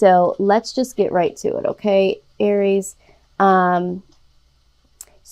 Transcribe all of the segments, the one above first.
So let's just get right to it, okay, Aries? So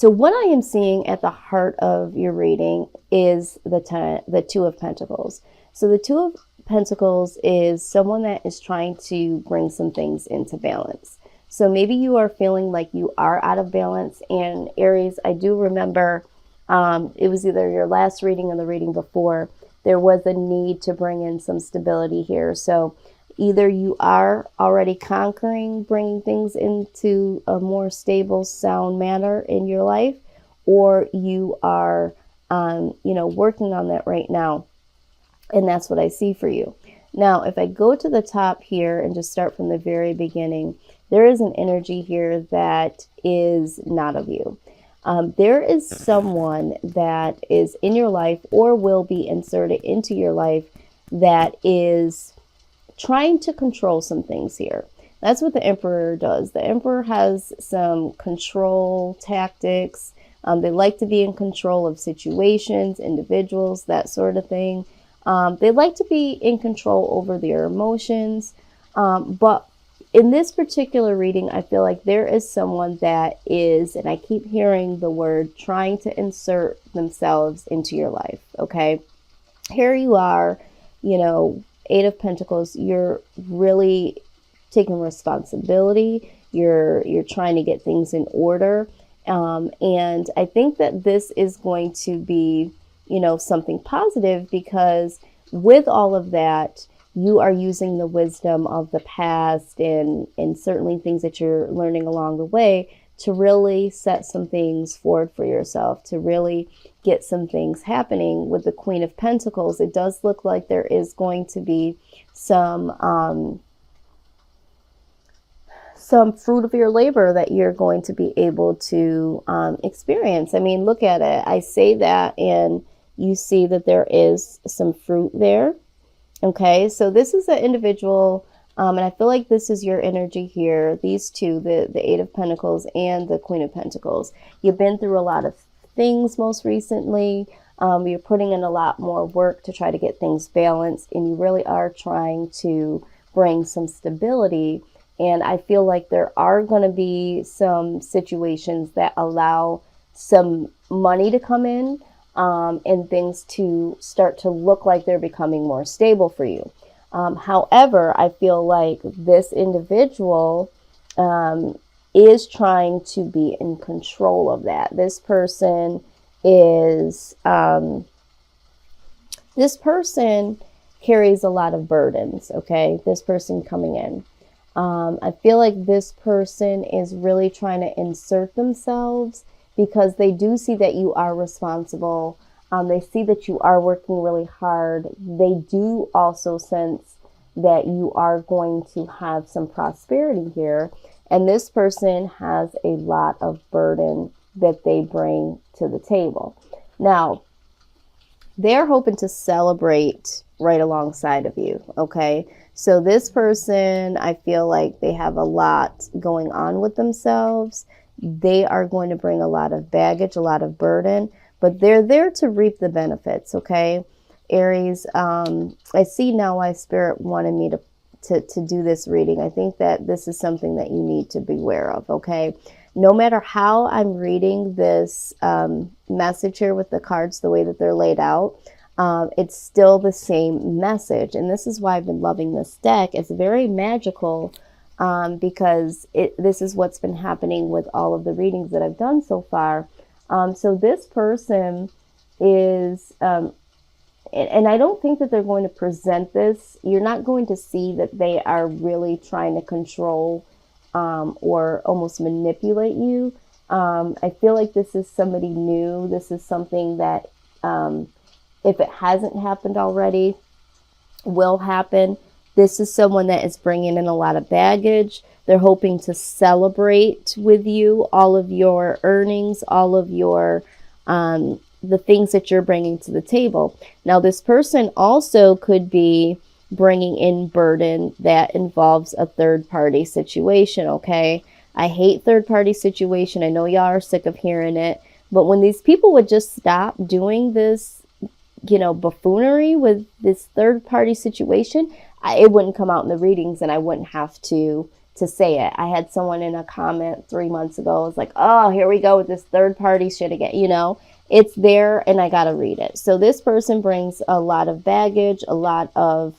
what I am seeing at the heart of your reading is the Two of Pentacles. So the Two of Pentacles is someone that is trying to bring some things into balance. So maybe you are feeling like you are out of balance. And Aries, I do remember it was either your last reading or the reading before, there was a need to bring in some stability here. So either you are already conquering, bringing things into a more stable, sound manner in your life, or you are, working on that right now. And that's what I see for you. Now, if I go to the top here and just start from the very beginning, there is an energy here that is not of you. There is someone that is in your life or will be inserted into your life that is trying to control some things here. That's what the Emperor does. The Emperor has some control tactics. They like to be in control of situations, individuals, that sort of thing. They like to be in control over their emotions. But in this particular reading, I feel like there is someone that is, and I keep hearing the word, trying to insert themselves into your life, okay? Here you are, Eight of Pentacles, you're really taking responsibility. You're trying to get things in order. And I think that this is going to be, something positive, because with all of that, you are using the wisdom of the past and certainly things that you're learning along the way to really set some things forward for yourself, to really get some things happening. With the Queen of Pentacles, it does look like there is going to be some fruit of your labor that you're going to be able to experience. I mean, look at it. I say that and you see that there is some fruit there. Okay, so this is an individual, and I feel like this is your energy here. These two, the Eight of Pentacles and the Queen of Pentacles. You've been through a lot of things most recently. You're putting in a lot more work to try to get things balanced, and you really are trying to bring some stability. And I feel like there are going to be some situations that allow some money to come in, and things to start to look like they're becoming more stable for you. However, I feel like this individual is trying to be in control of that. This person carries a lot of burdens, okay? This person coming in. I feel like this person is really trying to insert themselves because they do see that you are responsible. They see that you are working really hard. They do also sense that you are going to have some prosperity here. And this person has a lot of burden that they bring to the table. Now, they're hoping to celebrate right alongside of you, okay? So this person, I feel like they have a lot going on with themselves. They are going to bring a lot of baggage, a lot of burden, but they're there to reap the benefits, okay? Aries, I see now why Spirit wanted me to do this reading. I think that this is something that you need to be aware of, okay? No matter how I'm reading this message here with the cards, the way that they're laid out, it's still the same message. And this is why I've been loving this deck. It's very magical because this is what's been happening with all of the readings that I've done so far. So this person is, and I don't think that they're going to present this. You're not going to see that they are really trying to control or almost manipulate you. I feel like this is somebody new. This is something that, if it hasn't happened already, will happen. This is someone that is bringing in a lot of baggage. They're hoping to celebrate with you all of your earnings, all of your the things that you're bringing to the table. Now, this person also could be bringing in burden that involves a third-party situation, okay? I hate third-party situation. I know y'all are sick of hearing it. But when these people would just stop doing this, buffoonery with this third-party situation, it wouldn't come out in the readings and I wouldn't have to say it. I had someone in a comment 3 months ago, was like, oh, here we go with this third party shit again. You know, it's there and I got to read it. So this person brings a lot of baggage, a lot of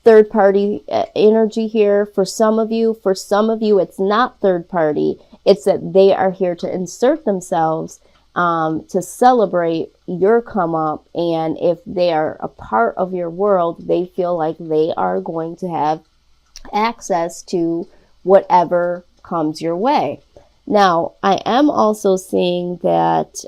third party energy here. For some of you, it's not third party. It's that they are here to insert themselves, to celebrate your come up. And if they are a part of your world, they feel like they are going to have access to whatever comes your way. Now, I am also seeing that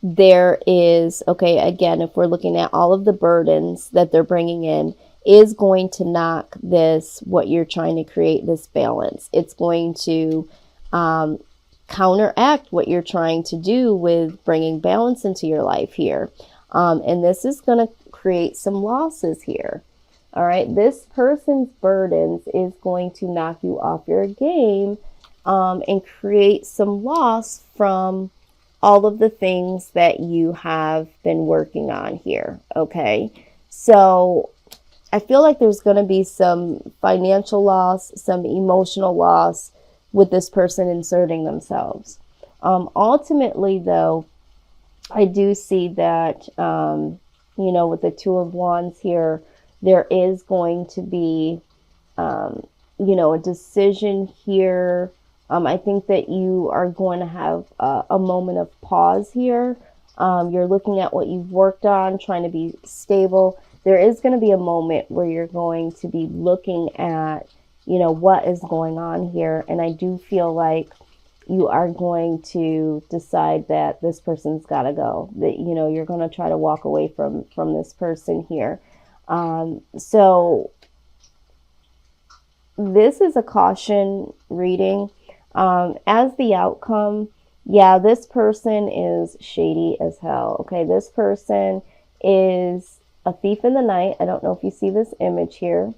there is, okay, again, if we're looking at all of the burdens that they're bringing in, is going to knock this, what you're trying to create, this balance. It's going to counteract what you're trying to do with bringing balance into your life here. And this is going to create some losses here. All right, this person's burdens is going to knock you off your game and create some loss from all of the things that you have been working on here. Okay, so I feel like there's going to be some financial loss, some emotional loss with this person inserting themselves. Ultimately, though, I do see that, you know, with the Two of Wands here, there is going to be, you know, a decision here. I think that you are going to have a moment of pause here. You're looking at what you've worked on, trying to be stable. There is going to be a moment where you're going to be looking at, you know, what is going on here. And I do feel like you are going to decide that this person's got to go, that, you know, you're going to try to walk away from this person here. So this is a caution reading. As the outcome, yeah, this person is shady as hell. Okay, this person is a thief in the night. I don't know if you see this image here.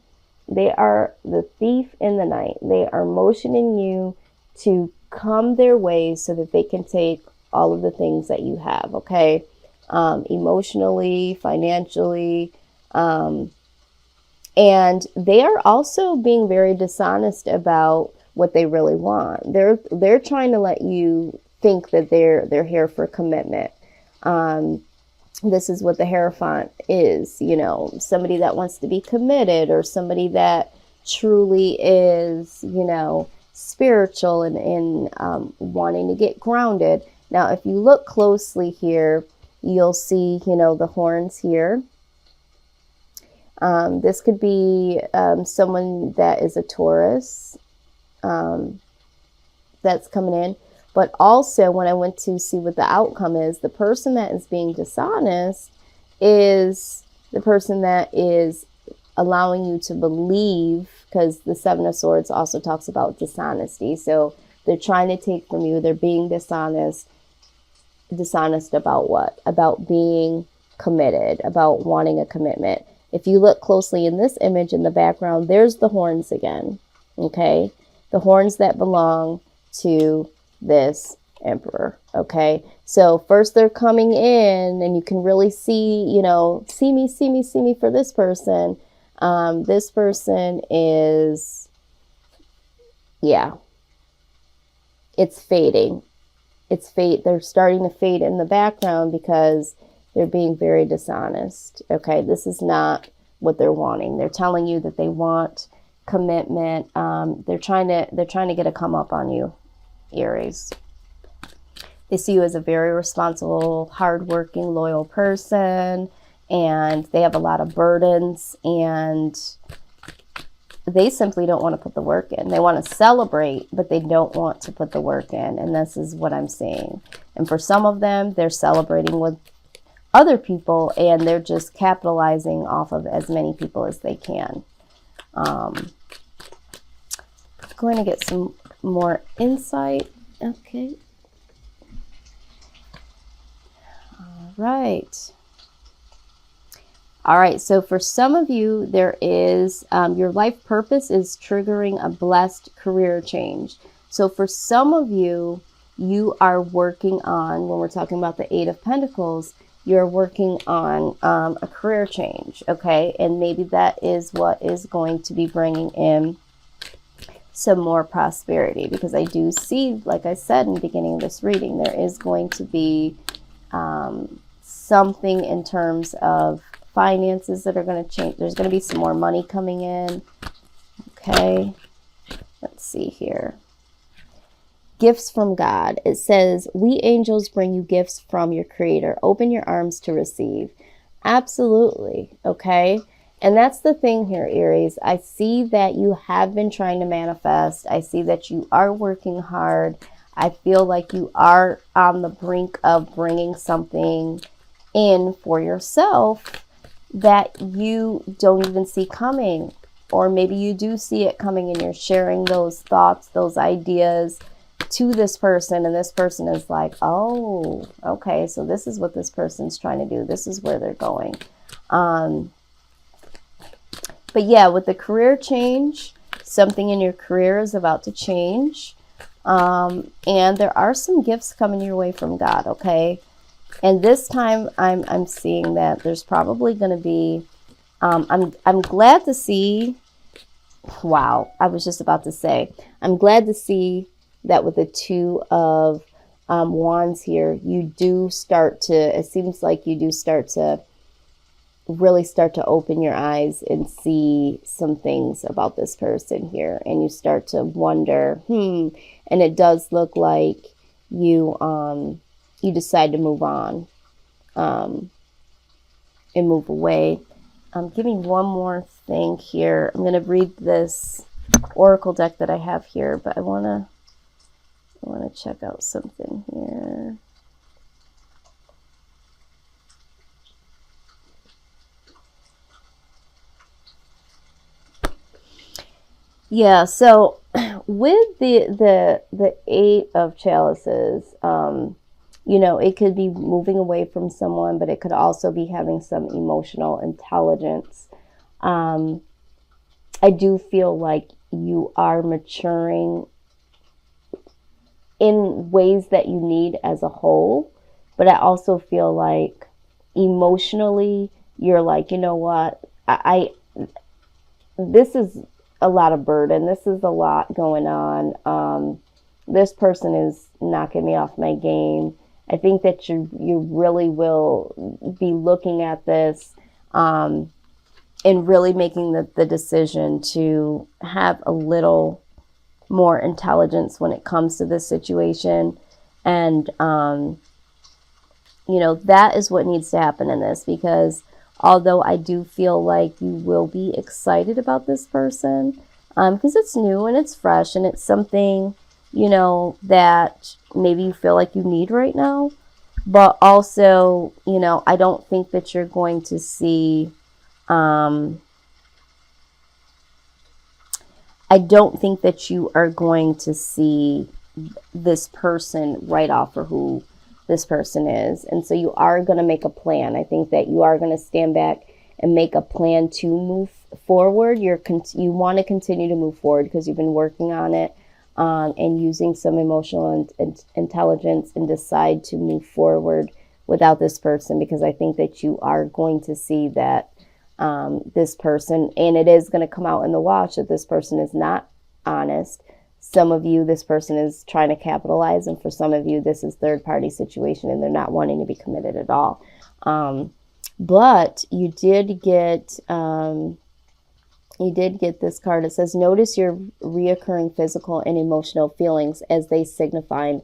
They are the thief in the night. They are motioning you to come their way so that they can take all of the things that you have, okay? Emotionally, financially, and they are also being very dishonest about what they really want. They're trying to let you think that they're here for commitment. This is what the Hierophant is, you know, somebody that wants to be committed, or somebody that truly is, you know, spiritual and wanting to get grounded. Now, if you look closely here, you'll see, you know, the horns here. This could be someone that is a Taurus that's coming in. But also, when I went to see what the outcome is, the person that is being dishonest is the person that is allowing you to believe, because the Seven of Swords also talks about dishonesty. So they're trying to take from you. They're being dishonest. Dishonest about what? About being committed, about wanting a commitment. If you look closely in this image in the background, there's the horns again. Okay? The horns that belong to this Emperor. Okay, so first they're coming in and you can really see, you know, see me for this person. This person is, yeah, it's fading. It's fade. They're starting to fade in the background because they're being very dishonest. Okay, this is not what they're wanting. They're telling you that they want commitment. They're trying to get a come up on you, Aries. They see you as a very responsible, hardworking, loyal person, and they have a lot of burdens, and they simply don't want to put the work in. They want to celebrate, but they don't want to put the work in, and this is what I'm seeing. And for some of them, they're celebrating with other people, and they're just capitalizing off of as many people as they can. I'm going to get some more insight. Okay. Right. All right. So for some of you, there is your life purpose is triggering a blessed career change. So for some of you, you are working on, when we're talking about the Eight of Pentacles, you're working on a career change, okay? And maybe that is what is going to be bringing in some more prosperity, because I do see, like I said in the beginning of this reading, there is going to be something in terms of finances that are going to change. There's going to be some more money coming in. Okay, let's see here. Gifts from God. It says, we angels bring you gifts from your creator. Open your arms to receive. Absolutely. Okay. And that's the thing here, Aries. I see that you have been trying to manifest. I see that you are working hard. I feel like you are on the brink of bringing something in for yourself that you don't even see coming. Or maybe you do see it coming and you're sharing those thoughts, those ideas to this person, and this person is like, oh, okay, so this is what this person's trying to do. This is where they're going. But yeah, with the career change, something in your career is about to change. And there are some gifts coming your way from God, okay? And this time I'm seeing that there's probably going to be, I'm glad to see, wow, I was just about to say, I'm glad to see that with the Two of Wands here, you do start to, it seems like you do start to really start to open your eyes and see some things about this person here, and you start to wonder, and it does look like you you decide to move on and move away. Give me one more thing here. I'm going to read this oracle deck that I have here, but I want to check out something here. Yeah, so with the Eight of Chalices, you know, it could be moving away from someone, but it could also be having some emotional intelligence. I do feel like you are maturing in ways that you need as a whole, but I also feel like emotionally you're like, you know what, I this is a lot of burden. This is a lot going on. This person is knocking me off my game. I think that you really will be looking at this and really making the decision to have a little more intelligence when it comes to this situation. And, you know, that is what needs to happen in this, because although I do feel like you will be excited about this person, because it's new and it's fresh and it's something, you know, that maybe you feel like you need right now. But also, you know, I don't think that you're going to see, I don't think that you are going to see this person right off for who this person is. And so you are going to make a plan. I think that you are going to stand back and make a plan to move forward. You want to continue to move forward because you've been working on it and using some emotional intelligence, and decide to move forward without this person, because I think that you are going to see that this person, and it is going to come out in the wash, that this person is not honest. Some of you, this person is trying to capitalize, and for some of you, this is third-party situation, and they're not wanting to be committed at all. But you did get this card. It says, notice your reoccurring physical and emotional feelings as they signify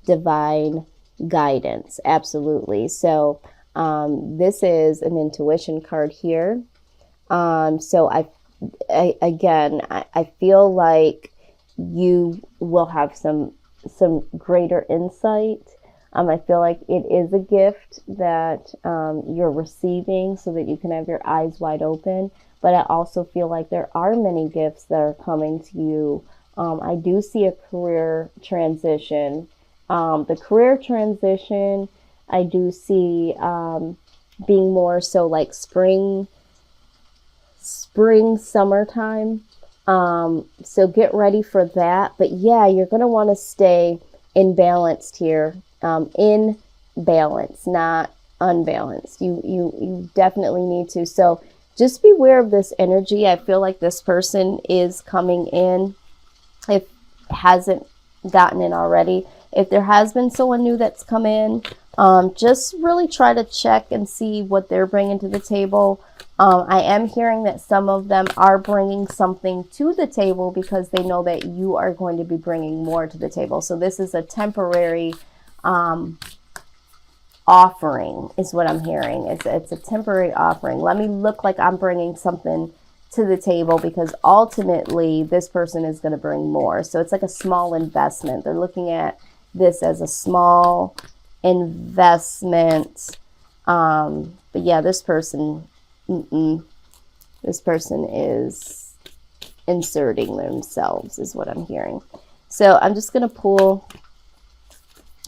divine guidance. Absolutely. So this is an intuition card here. So I feel like you will have some greater insight. I feel like it is a gift that you're receiving so that you can have your eyes wide open. But I also feel like there are many gifts that are coming to you. I do see a career transition. The career transition, I do see being more so like spring, summertime. So get ready for that. But yeah, you're going to want to stay imbalanced here. In balance, not unbalanced. You definitely need to. So just beware of this energy. I feel like this person is coming in, if it hasn't gotten in already. If there has been someone new that's come in, just really try to check and see what they're bringing to the table. I am hearing that some of them are bringing something to the table because they know that you are going to be bringing more to the table. So this is a temporary offering is what I'm hearing. It's a temporary offering. Let me look like I'm bringing something to the table, because ultimately this person is going to bring more. So it's like a small investment. They're looking at this as a small investment. But yeah, this person, this person is inserting themselves is what I'm hearing. So I'm just going to pull,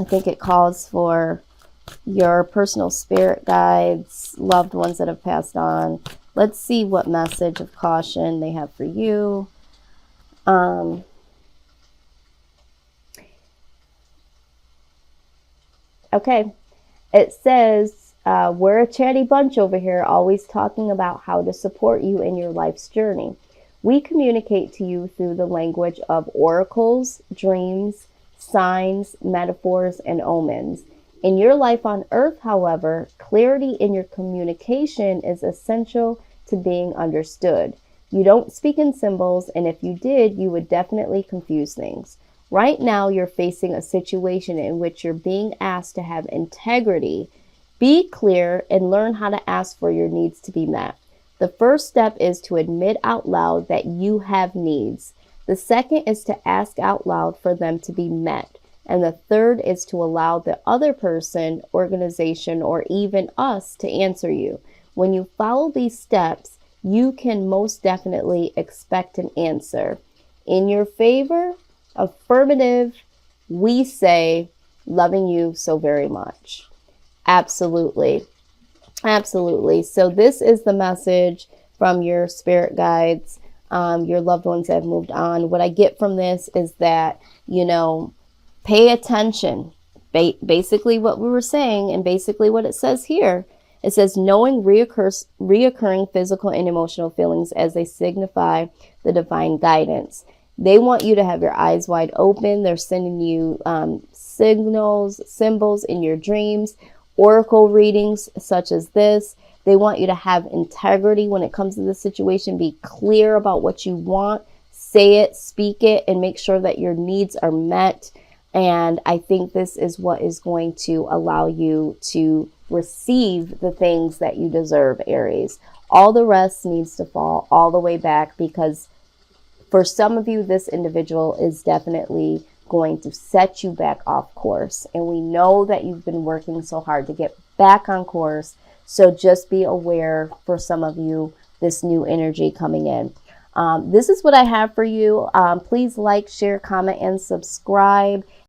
I think it calls for your personal spirit guides, loved ones that have passed on. Let's see what message of caution they have for you. Okay, it says, we're a chatty bunch over here, always talking about how to support you in your life's journey. We communicate to you through the language of oracles, dreams, signs, metaphors, and omens. In your life on Earth, however, clarity in your communication is essential to being understood. You don't speak in symbols, and if you did, you would definitely confuse things. Right now, you're facing a situation in which you're being asked to have integrity. Be clear and learn how to ask for your needs to be met. The first step is to admit out loud that you have needs. The second is to ask out loud for them to be met. And the third is to allow the other person, organization, or even us to answer you. When you follow these steps, you can most definitely expect an answer. In your favor, affirmative, we say, loving you so very much. Absolutely. Absolutely. So this is the message from your spirit guides, your loved ones that have moved on. What I get from this is that, pay attention. Basically what we were saying, and basically what it says here. It says, knowing reoccurring physical and emotional feelings as they signify the divine guidance. They want you to have your eyes wide open. They're sending you signals, symbols in your dreams, oracle readings such as this. They want you to have integrity when it comes to this situation. Be clear about what you want. Say it, speak it, and make sure that your needs are met. And I think this is what is going to allow you to receive the things that you deserve, Aries. All the rest needs to fall all the way back, because for some of you, this individual is definitely going to set you back off course. And we know that you've been working so hard to get back on course. So just be aware, for some of you, this new energy coming in. This is what I have for you. Please like, share, comment, and subscribe.